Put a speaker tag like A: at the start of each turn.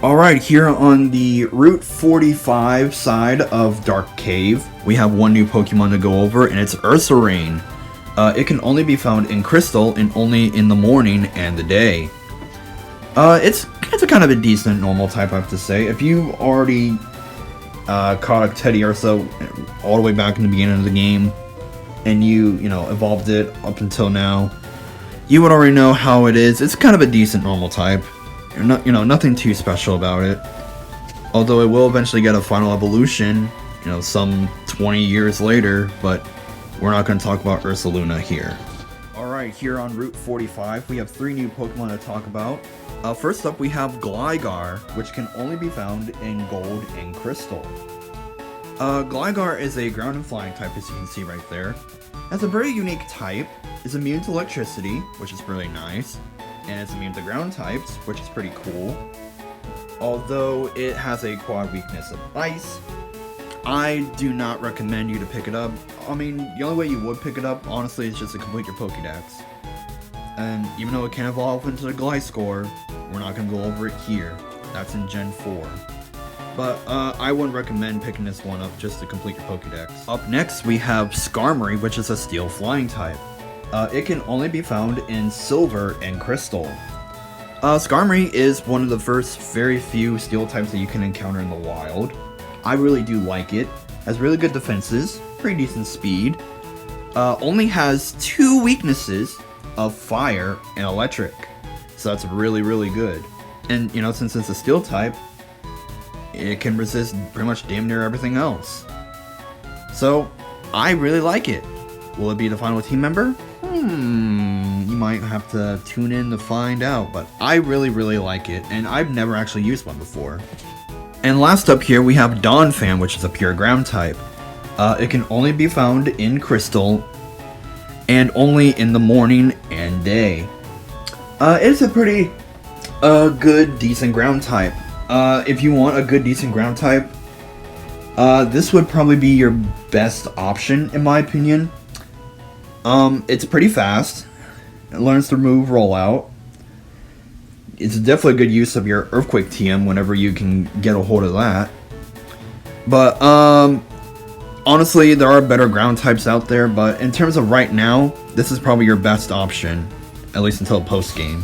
A: Alright, here on the Route 45 side of Dark Cave, we have one new Pokemon to go over, and it's Ursaring. It can only be found in Crystal and only in the morning and the day. It's a kind of a decent normal type, I have to say. If you already caught a Teddy Ursa all the way back in the beginning of the game, and you evolved it up until now, you would already know how it is. It's kind of a decent normal type. Nothing too special about it. Although it will eventually get a final evolution, some 20 years later, but we're not going to talk about Ursaluna here. Alright, here on Route 45, we have 3 new Pokemon to talk about. First up, we have Gligar, which can only be found in Gold and Crystal. Gligar is a ground and flying type, as you can see right there. It's a very unique type. It's immune to electricity, which is really nice. And it's immune to ground types, which is pretty cool. Although it has a quad weakness of ice, I do not recommend you to pick it up. I mean, the only way you would pick it up, honestly, is just to complete your Pokédex. And even though it can evolve into the Gliscor, we're not going to go over it here. That's in Gen 4. But I wouldn't recommend picking this one up just to complete your Pokédex. Up next, we have Skarmory, which is a steel flying type. It can only be found in Silver and Crystal. Skarmory is one of the first very few steel types that you can encounter in the wild. I really do like it. Has really good defenses, pretty decent speed. Only has 2 weaknesses of fire and electric. So that's really, really good. And, since it's a steel type, it can resist pretty much damn near everything else. So, I really like it. Will it be the final team member? You might have to tune in to find out, but I really, really like it, and I've never actually used one before. And last up here, we have Donphan, which is a pure ground type. It can only be found in Crystal, and only in the morning and day. It's a pretty good, decent ground type. If you want a good, decent ground type, this would probably be your best option, in my opinion. It's pretty fast. It learns the move Rollout. It's definitely a good use of your Earthquake TM whenever you can get a hold of that. But, honestly, there are better ground types out there, but in terms of right now, this is probably your best option, at least until post-game.